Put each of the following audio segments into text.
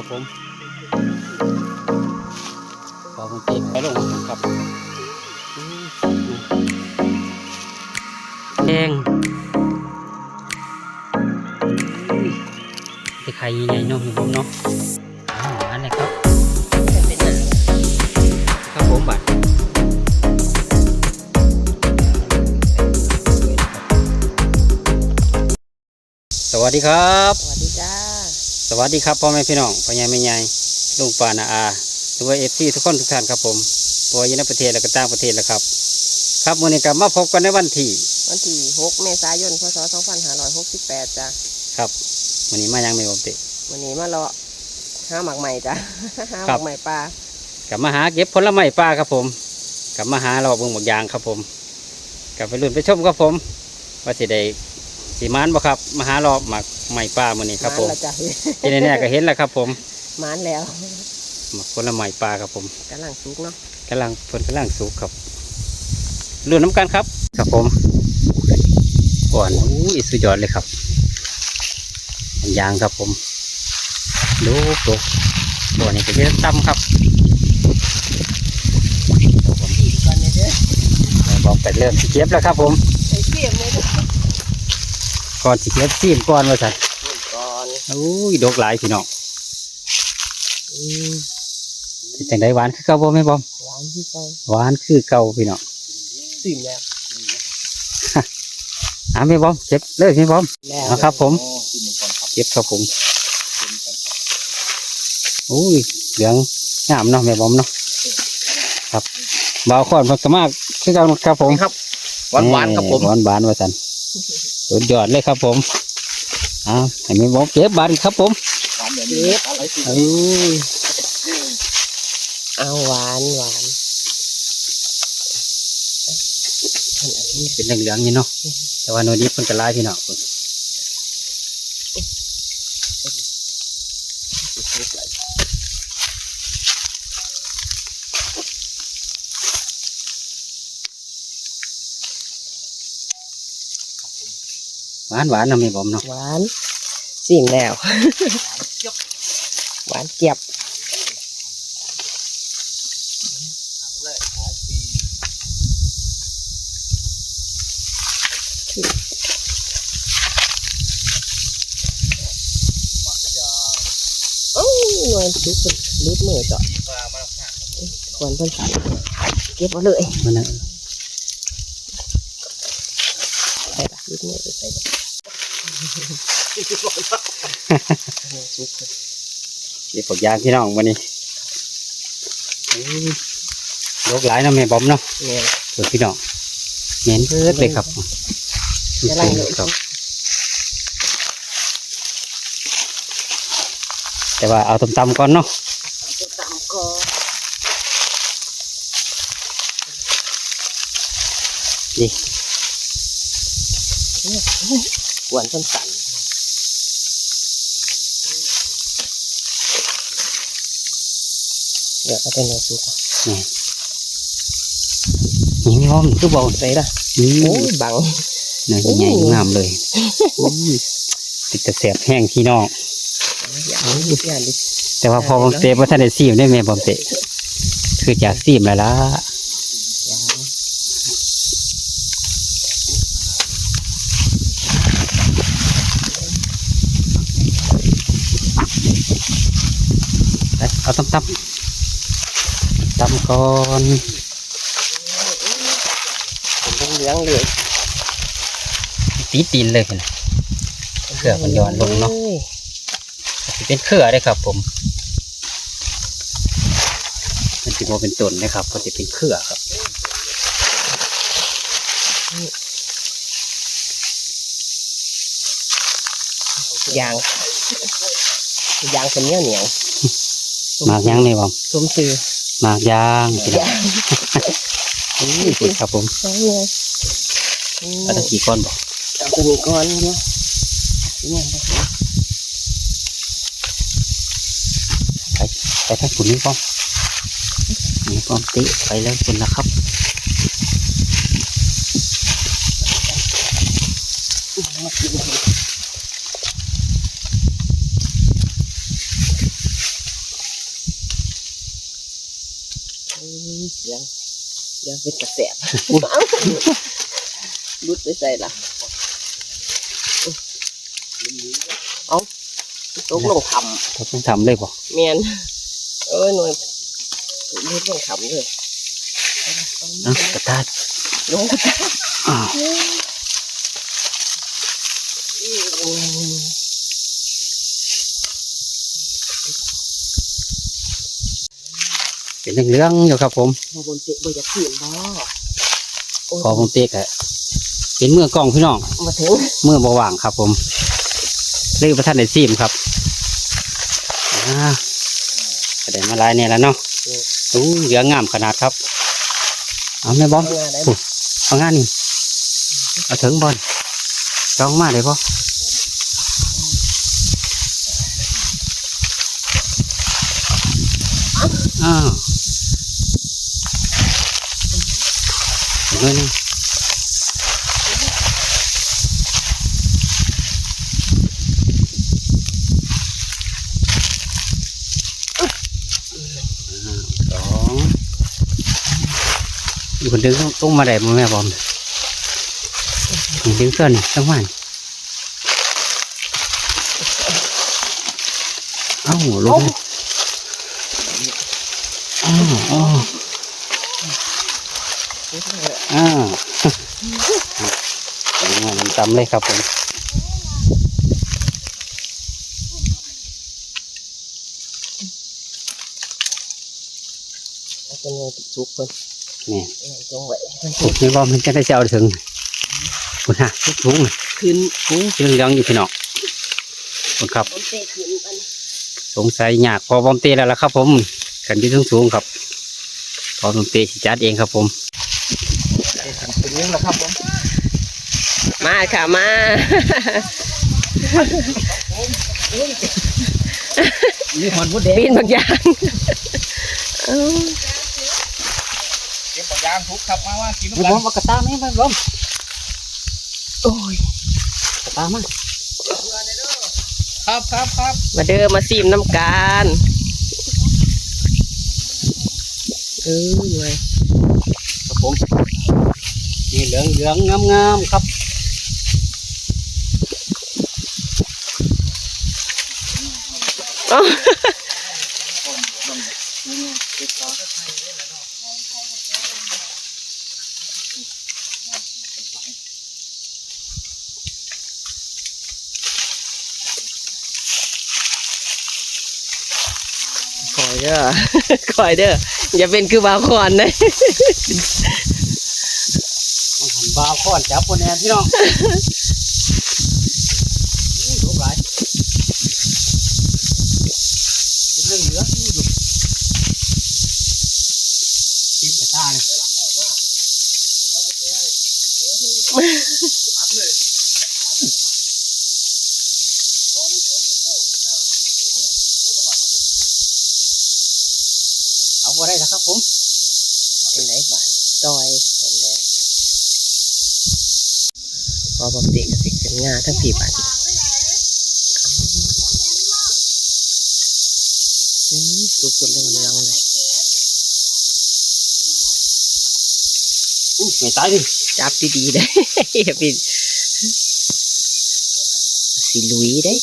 ครับผมพอผมเก็บไปลงครับแดงจะไข่ใหญ่เนาะผมเนาะอันนี้ครับครับผมบัดสวัสดีครับสวัสดีจ้าสวัสดีครับพ่อแม่พี่น้องพ่อใหญ่แม่ใหญ่ลุงป้าน้าอาหรือว่าFCทุกคนทุกท่านครับผมตัวอยู่ในประเทศและก็ต่างประเทศแล้วครับครับวันนี้กลับมาพบกันในวันที่6 เมษายน พศ 2568จ้าครับวันนี้มายังไม่บอกเตะ วันนี้มาเลาะหาหมักใหม่จ้าหาหมักใหม่ปลาก ลับมาหาเก็บผลไม้ป่าครับผมกลับมาหาเราเบิ่งหมกยางครับผมกลับไปลุ้นไปชมครับผมว่าสิได้สีมานบ่ครับมาหารอบหมักใหม่ป่ามื้อนี้ครับผมที่แน่ๆก็เห็นแล้วครับผมมานแล้วหมักผลไม้ป่าครับผมกำลังสุกเนาะกำลังสุกครับลุ้นน้ำกันครับครับผมก่อนสุดยอดเลยครับยางครับผมดูตัวนี้ก็จะต่ำครับกันเลยเด้อบอกไปเริ่มสิเก็บแล้วครับผมใส่เสียมเลยเด้อก่อนสิเก็บซีมก่อนว่าสั่นก่อนดกหลายพี่น้องจังได้หวานคือเก่าบ่แม่บอมหวานคือเก่าพี่น้องซีมแล้วแม่บอมเก็บเลยแม่บอมนะครับผมเก็บครับผมเหลืองงามเนาะแม่บอมเนาะครับบ่าวขอนมันก็มากคือกันครับผมครับหวานครับผมหวานว่าสันสุดยอดเลยครับผมให้แม่บอมเก็บบานครับผมเก็บเอาหวานเป็นเหลืองๆนี่เนาะแต่ว่าโนนี้เพิ่นจะลายพี่น้องหวานนะแม่บอมเนาะหวานซีมแล้วหวานเกียบเงินจุกรูดมือจ่อควรเพิ่นเก็บเอาเลยมันน่ะใส่ละรูดมือใส่ละเดี๋ยวพวกยางพี่น้องวันนี้ลกหลายนะแม่บอมเนาะส่วนพี่น้องเน้นเพิ่มเลยครับแต่ว่าเอาตำๆก่อนเนาะดีหวานสั่นเดี๋ยวเอาเป็นเนื้อสุกนี่มีหอมคือบอกใส่ละโอ้ยบังเนื้อใหญ่งามเลยติดแต่แสบแห้งพี่น้องแต่ว่าพอบอมเตะว่าท่านได้ซีมได้ไหมบอมเตะคือจากซีมแล้วล่ะเอาตำก่อนเหลืองเลยตีนเลยนะเครือมันย้อนลงเนาะเป็นเครือได้ครับผมมันจะมาเป็นต้นนะครับก็จะเป็นเครือครับยางเป็นเหนียวมากยางนี่บอมสมชื่อมากยางนี่ครับผมเอาตะกี้ก้อนบอกเอาตัวนี้ก้อนเนาะไปทางฝุ่นนี่บอมนี่บอมติไปแล้วฝุ่นนะครับ ยังเป็นกระแสบรุดไปใส่ละเอาตกลงท เขาต้องทำเลยบ่ ำเมียนหน่วยรุดลงทำเลย กระตา ลงกระตา อ้าว เป็นเรื่องๆอยู่ครับผม มาบนเตะบนจะขืนบ่ พอผมเตะกะเป็นเมื่อกล้องพี่น้อง มาถึง เมื่อบ่ว่างครับผมเลยประท่านได้ซีมครับก็ได้มาลายเนี่ยแล้วเนาะเหลืองงามขนาดครับเอาแม่บอมเอางานนี่เอาถึงบอลจองมาเลยพ่ออ้าวเงินนี่สองอยู่คนดึงต้องมาได้แม่บอมดึงเสื้อนี่ต้องมาเอ้าลงอ้าวอ้าวมันจำเลยครับผมเป็นไงสุกเพิ่น นี่ จงไว้ ไม่บอกมันจะได้เจ้าถึงคุณฮะทุกทุกเลย ขึ้น เรื่องยังอยู่พี่น้องคุณครับ บนเตะขึ้นอัน สงสัยยากพอบอมเตแล้วล่ะครับผมขันที่สูงครับพอบอมเตสิจัดเองครับผม เป็นยังแล้วครับผมมาค่ะมามีหอนมุดเด็ ปีนบางอย่าง เก็บปากยางทุกครับมาว่ากิน ไม่บอมกระตาไหมไม่บอม โอ้ย กระตามา ครับ มาเด้อมาซีมน้ำกันเว้ย ครับผมนี่เหลืองงามครับ อ๋อคอยเด้อ คอยเด้ออย่าเป็นคือบาคอนนะ มันหันบาข้อนจับคนแอนพี่น้องถูกหลายเป็นเรื่องเหลืองอยู่กินกระตาเลยเอาไว้ได้แล้วครับผม เป็นไรบ้านซอยเป็นแล้วพอบำเด็กสิเป็นงาทั้งสี่บ้านสุกเป็นเรื่องเรื่องเลย ไม่ตายดิ จับดีๆได้ อย่าเป็นสิลุยได้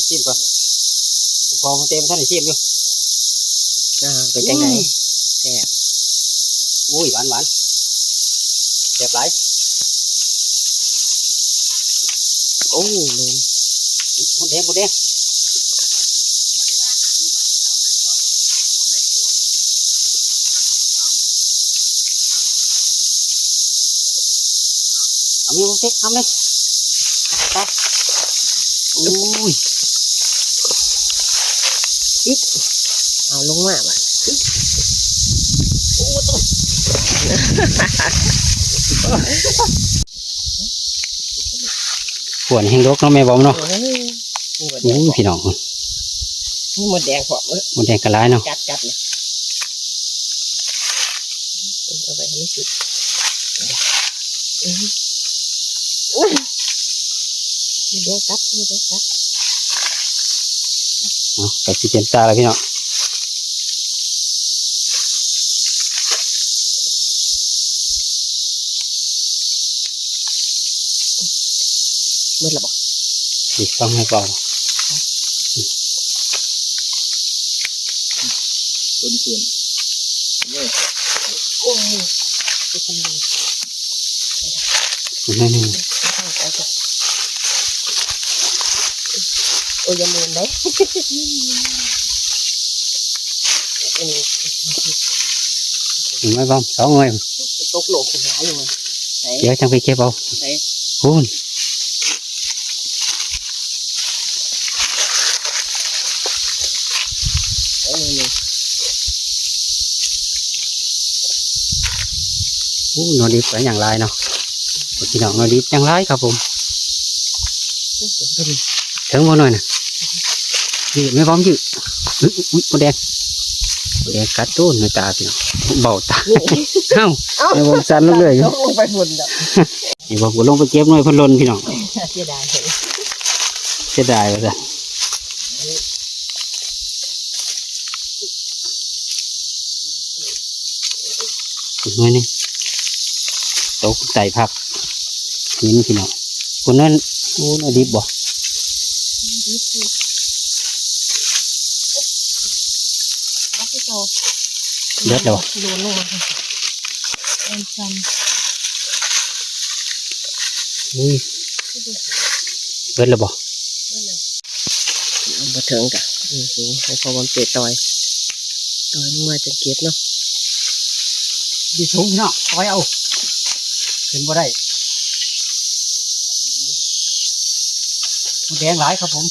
ชิมก่อนพอมันเต็มท่านได้ชิมอยู่ เป็นจังไงแซ่บ อุ้ยหวานเจ็บไหล โอ้ลม หมดแดงเอามีมันเต็กทำเลยไปอุ้ย เอาลงมาบ้าน ขวนแห้งรกเนาะแม่บอมเนาะ นี่หมดแดง พี่น้อง นี่หมดแดงพอ หมดแดงกระไรเนาะ จัดเลยเอาไป ไม่สุดมีเด็กกัดแต่สิเป็นตาแล้วพี่น้อง เมื่อไรบอก อีกฟังให้ก่อน ตัวนี้เพื่อนเนี่ย โอ้ยเป็นคนเลย นี่ โอ้ยยังมือไหน ถึงไหมบ้างสองเงย ตกโลกเป็นไรอยู่มั้ง เดี๋ยวจังไปเก็บเอา ไหน คุณ นี่ นอนดิบไปอย่างไรเนาะพี่น้องนอนดิบอย่างไรครับผมถึงบ่หน่อยนะยืดไม่พร้อมยืดอุ้ยมดแดงกัดต้นในตาพี่น้องเบาตาเอ้าในวงสันลงเลย ลงไปฝุ่นแบบ นี่บอกว่าลงไปเก็บหน่อยพันลนพี่น้อง เสียดายเลย เสียดายว่าซะอีกหน่อยนี่ตกใส่ผักหินพี่น้องคนนั้นโอ้นดิบบ่เด็ดเลยวะ โดนลงมาเป็นจัน อุ้ยเด็ดเลยบ่ เอามาถึงกะสูงให้พอวันเตะต่อยลงมาจะเก็บเนาะ ดีสูงพี่น้องคอยเอาขึ้นบ่ได้มดแดงหลายครับผม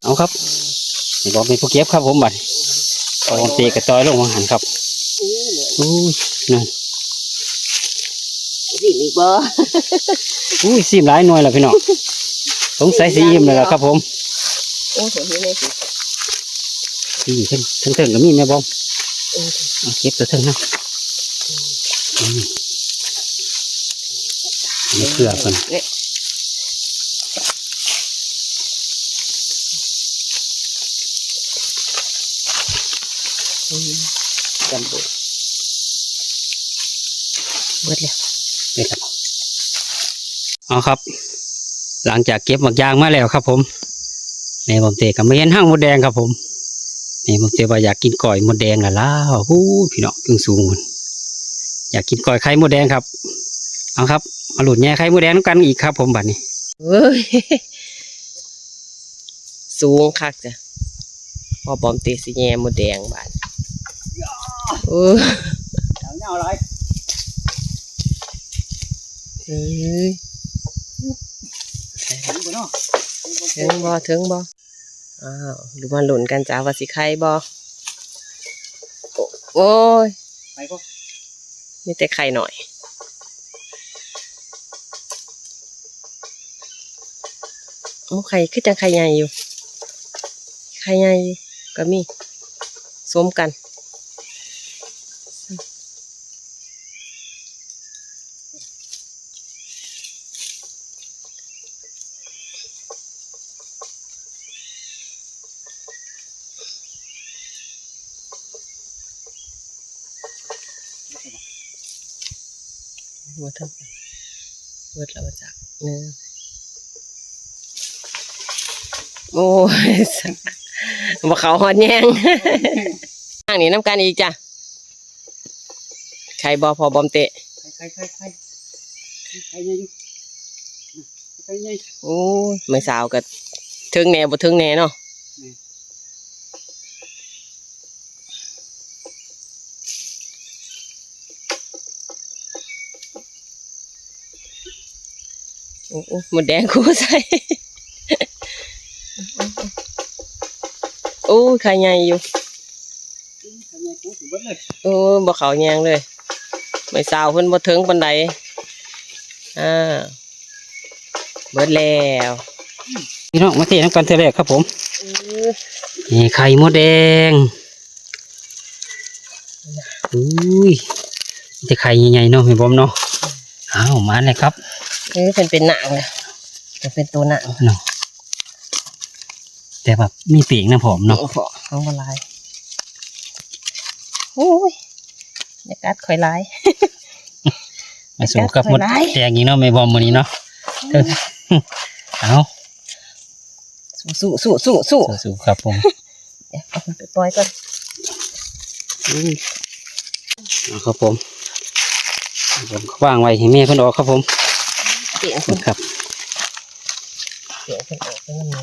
เอาครับนี่บอกเป็นผู้เก็บครับผมบัดเอาเตะกระจอยลงมาหันครับอุ้ยนั่น สิมีบ่ อุ้ยซีมหลายหน่วยแล้วพี่น้องสงสัยสีอิ่มเลยล่ะครับผม โอ้โหนี่เลยสิ นี่เทิงก็มีแม่บอมเอาเก็บตัวเทิงนะนี่เกลือเพิ่น เนี่ยจำบุเบิดเลย นี่ครับเอาครับ หลังจากเก็บหมักยางมาแล้วครับผมแม่บอมเตะก็ไม่เห็นห้างมดแดงครับผมแม่บอมเตะว่าอยากกินก่อยมดแดงล่ะฮู้พี่น้องยิ่งสูงมันอยากกินก่อยไข่มดแดงครับเอาครับมาหลุดแง่ไข่มดแดงน้ำกันอีกครับผมบัดนี้ เฮ้ยสูงคักจ้ะพอบอมตีสีแยมดแดงบาดเออ เงาอะไร เฮ้ยถึงบ่อ้าวดูมาหลุนกันจ้าว่าสิใครบ่โอ้ย ไปก็ มีแต่ไข่หน่อยโอ้ไข่คือจังไข่ใหญ่อยู่ไข่ใหญ่ก็มีสมกันมาทำเวิร์ดแล้วมาจากเนี่ยโอ้ยบ่เขาหอดแยงทางนี้น้ำกันอีกจ้ะใครบอพอบอมเตะ ไข่ใหญ่อยู่ไข่ใหญ่ โอ้ยไม่สาวกับถึงแหน่บ่ถึงแหน่เนาะโอ้หมดแดงคู่ใส่โอ้ โอ้ยไข่ใหญ่อยู่โอ้ยบ่เขาแยงเลยไม่สาวเพิ่นบ่ถึงปานใดเบิดแล้ว พี่น้องมาเทน้ำกันเทแรกครับผมนี่ไข่มดแดงอุ้ยจะไข่ใหญ่ๆเนาะแม่บอมเนาะอ้าวมาเลยครับ เป็นหนังเลยจะเป็นตัวหนัง เนาะแต่แบบมีปีกนะผมเนาะ น้องบลายโอ้ยอย่ากัดข่อยลาย มาสู่กับมดแดงอีกเนาะแม่บอมวันนี้เนาะเอา สู้ครับผม เดี๋ยวเอามันไปปล่อยก่อน เอาครับผมวางไว้ให้แม่เพิ่นออกครับผม เสียงคน ครับ เสียงคนออกไปยังไง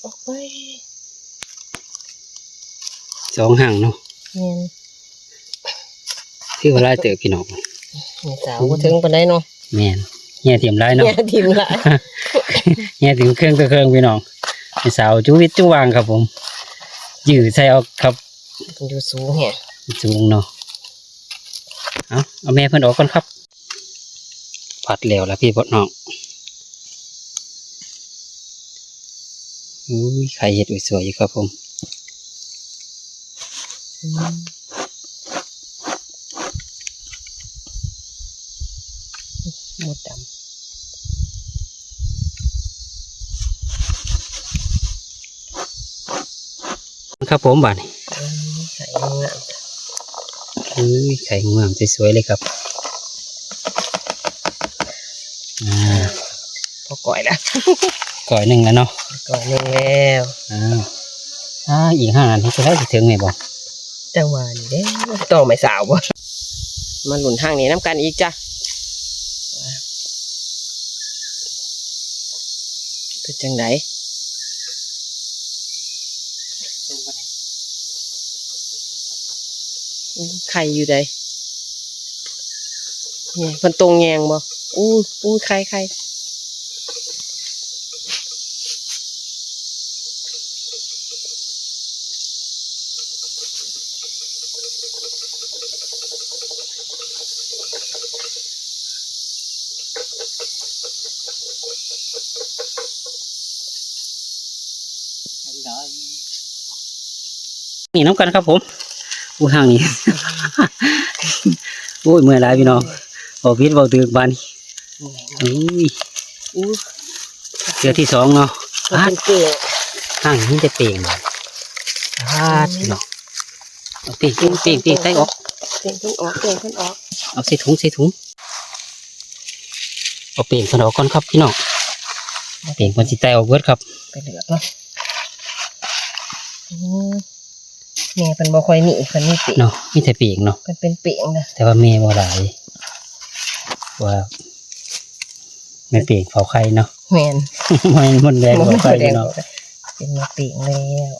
ออกไปสองห่างเนาะ เนี่ย ที่ว่าไล่เต๋อพี่น้อง มีสาวบ่ถึงปานใดเนาะ แม่นเฮียเตรียมไล่เนาะ เนี่ยทีมละ เฮียถึงเครื่องตัวเครื่องพี่น้องเป็นสาวจุวิตจุวางครับผมยื้อใส่เอาครับ มันอยู่สูงแฮะ สูงเนาะเอาแม่เพิ่นออกก่อนครับผัดแล้วแล้วพี่พ่อน้องอุ้ยไข่เห็ดสวยๆอยู่ครับผม หมดดำ ครับผมบาดนี้ ไข่งาม อุ้ยไข่งามสวยๆเลยครับพอก่อยแล้ว ก่อยหนึ่งแล้วเนาะ ก่อยหนึ่งแล้ว อีก5 นาทีจะได้ถึงไหมบอก จังหวะนี้เด้ต่อไม่สาวบ่มาหลุนทางนี้น้ำกันอีกจ้ะคือจังไดไข่อยู่ใดเนี่ยเพิ่นตรงแยงบ่อู้ไข่นี่น้ำกันครับผมอู้ห่างนี้ โอ้ยเมื่อยหลายพี่น้องบอกพิษบอกตือกบานอุ้ย อู้ เสือที่2เนาะ เป็นเกลือ ห่างนี้จะเปล่งพี่น้องเอาเปล่งใส่ออก เก่งขึ้นออกเอาใส่ถุงเอาเปล่งขนออกก่อนครับพี่น้องเปล่งมันสิแตกออกเบิดครับ ไปเหลือกเนาะแม่เป็นบ่ค่อยมีเพิ่นมีเปียง เนาะมีแต่เปล่งเนาะ เพิ่นเป็นเปียงนะ แต่ว่าแม่บ่หลายว่าแม่เปล่งเฝ้าไข่เนาะ แม่น มันแดงเฝ้าไข่พี่น้อง เป็นมาเปียงแล้ว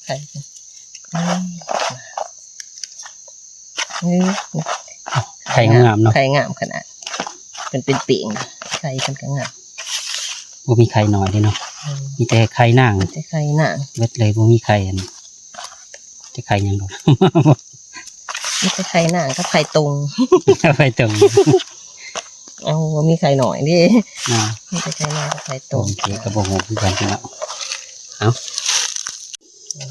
ไข่ไข่งามเนาะ ไข่งามขนาดเป็นเปียงไข่เป็นก็งาม บ่มีไข่น้อยเลยเนาะมีแต่ไข่นาง จะไข่หนัง เบิดเลยบ่มีไข่อันจะไข่หยังดอก นี่จะไข่หนังกับไข่ตรง ไข่ตรง เอาว่ามีไข่หน่อยดิ อ่า มีแต่ไข่หนังกับไข่ต โอ รง เคกระบอกหัวคือกันพี่น้องเอา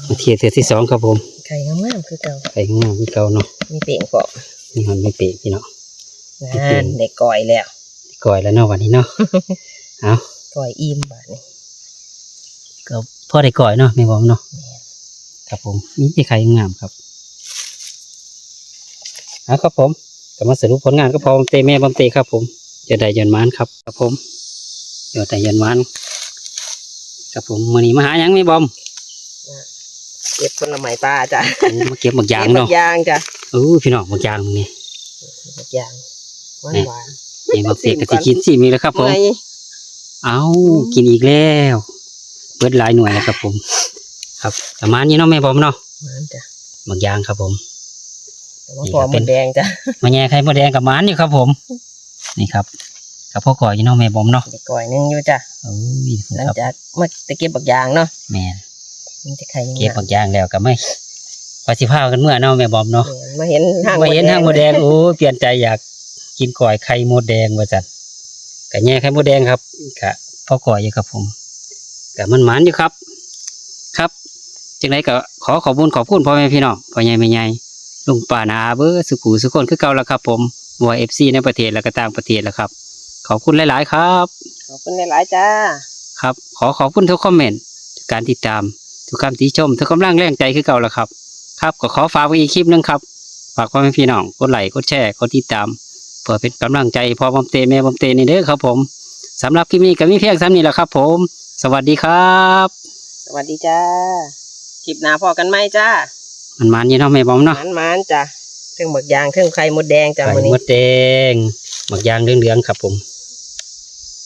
มาเทียเทือที่2ครับผม ไข่งามๆคือเก่า ไข่งามคือเก่าเนาะ มีเปียงเกาะ มีหอนมีเปรกพี่น้อง นั่นได้ก่อยแล้ว ก่อยแล้วเนาะวันนี้เนาะ เอา ก่อยอิ่มบาดนี้ ก็พอได้ก่อยเนาะไม่บอกเนาะครับผมมีแต่ไข่งามครับเอาครับผมก็มาสรุปผลงานก็พอเตะแม่บอมเตะครับผมจะได้ยันมานครับครับผมเดี๋ยวได้ยันมานครับผมมื้อนี้มาหาหยังไม่บอม เก็บผลไม้ป่าจ้ะ โอ้มาเก็บหมึกยาง เก็บ เนาะ ยางจ้ะ พี่น้องหมึกยางนี่ บักยางหวาน นี่บอมเตะก็สิกินสิมีแล้วครับผม ไง เอากินอีกแล้วเบิดหลายหน่วยแล้วครับผม ครับประมาณนี้เนาะแม่บอมเนาะ มันจ้ะ หมักยางครับผม แต่ว่าพอหมดแดงจ้ะ มาแย่ไข่มดแดงกับมันอยู่ครับผม นี่ครับกับพ่อก่อยอยู่เนาะแม่บอมเนาะ เด็กก่อยนึงอยู่จ้ะ เอ้ย หลัง ครับ จากมาตะเกียบบักยางเนาะ แม่น มันจะไข่ยังไง เก็บหมักยางแล้วก็ไม่พอสิพากันเมื่อเนาะแม่บอมเนาะ มาเห็นห้าง มาเห็นทางมดแดงโอ้ยเปลี่ยนใจอยากกินก่อยไข่มดแดงว่าจัดกะแย่ไข่มดแดงครับกะพ่อก่อยอยู่ครับผมกะมันหมันอยู่ครับ ครับจังไรก็ขอขอบคุณพ่อแม่พี่น้องพ่อใหญ่แม่ใหญ่ลุงป้านาอาเบอร์สุขุสุขคนคือเก่าแล้วครับผมบัวFCในประเทศและก็ต่างประเทศแล้วครับ ขอบคุณหลายๆครับ ขอบคุณหลายๆจ้า ครับขอบคุณทุกคอมเมนต์ทุกการติดตามทุกคำติชมทุกกำลังแรงใจคือเก่าแล้วครับครับก็ขอฝากไว้อีกคลิปหนึงครับฝากพ่อแม่พี่น้องกดไลค์กดแชร์กดติดตามเพื่อเป็นกำลังใจพ่อบอมเตแม่บอมเตนี่เด้อครับผมสำหรับคลิปนี้ก็มีเพียงซ้ำนี้แหละครับผม สวัสดีครับ สวัสดีจ้าคลิปหน้าพอกันไหมจ้า มันยี่เนาะแม่บอมเนาะ มันจ้ะเทิงบักยางเทิงไข่มดแดงจ้ะ ไข่ มื้อนี้ มดแดงหมักยางเหลืองๆครับผม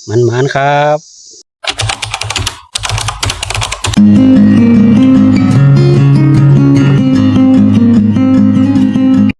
มันครับ